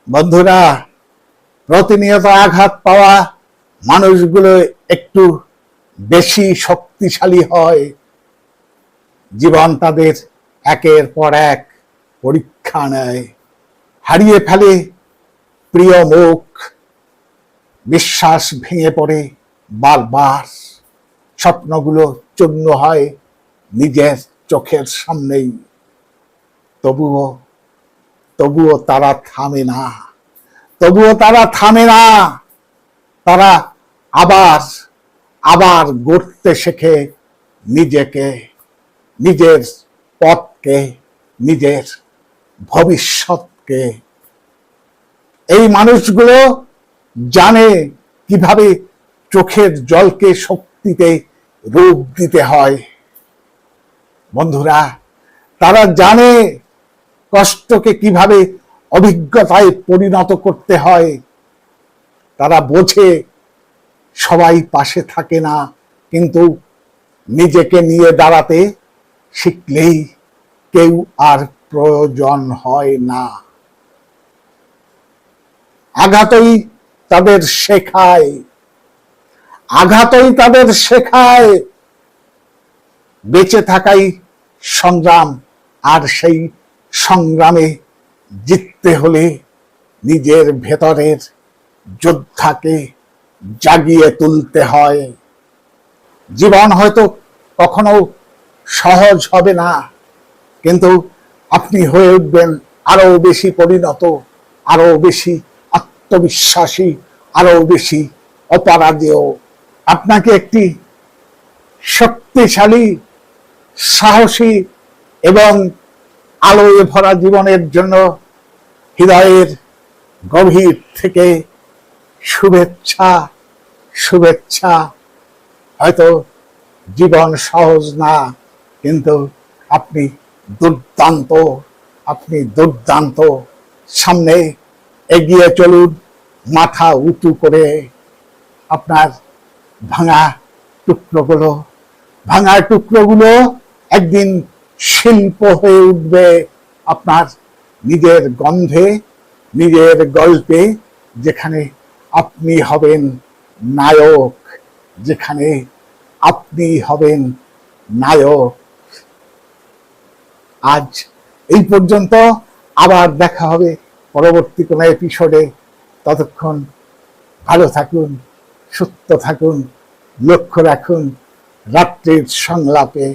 বন্ধুরা, প্রতিনিয়ত আঘাত পাওয়া মানুষগুলো একটু বেশি শক্তিশালী হয়। জীবন তাদের একের পর এক পরীক্ষা নেয়, হারিয়ে ফেলে প্রিয় মুখ, বিশ্বাস ভেঙে পড়ে বারবার, স্বপ্নগুলো চূর্ণ হয় নিজের চোখের সামনেই। তবুও তারা থামে না, তারা আবার গড়তে শেখে নিজেকে, নিজের পথকে, নিজের ভবিষ্যৎকে। এই মানুষগুলো জানে কিভাবে চোখের জলকে শক্তিতে রূপ দিতে হয়। বন্ধুরা, তারা জানে কষ্টকে কিভাবে অভিজ্ঞতায় পরিণত করতে হয়। তারা বোঝে সবাই পাশে থাকে না, কিন্তু নিজেকে নিয়ে দাঁড়াতে শিখলেই কেউ আর প্রয়োজন হয় না। আঘাতই তাদের শেখায় বেঁচে থাকাই সংগ্রাম, আর সেই সংগ্রামে জিততে হলে নিজের ভেতরের যোদ্ধাকে জাগিয়ে তুলতে হয়। জীবন হয়তো কখনো সহজ হবে না, কিন্তু আপনি হয়ে উঠবেন আরো বেশি পরিণত, আরো বেশি আত্মবিশ্বাসী, আরো বেশি অপরাজেয়। আপনাকে একটি শক্তিশালী, সাহসী এবং আলোয় ভরা জীবনের জন্য হৃদয়ের গভীর থেকে শুভেচ্ছা। হয়তো জীবন সহজ না, কিন্তু আপনি দুর্দান্ত। সামনে এগিয়ে চলুন মাথা উঁচু করে। আপনার ভাঙা টুকরোগুলো একদিন শিল্প হয়ে উঠবে আপনার নিজের গন্ধে, নিজের গল্পে, যেখানে আপনি হবেন নায়ক। আজ এই পর্যন্ত, আবার দেখা হবে পরবর্তী কোনো এপিসোডে। ততক্ষণ ভালো থাকুন, সুস্থ থাকুন, লক্ষ্য রাখুন রাত্রির সংলাপে।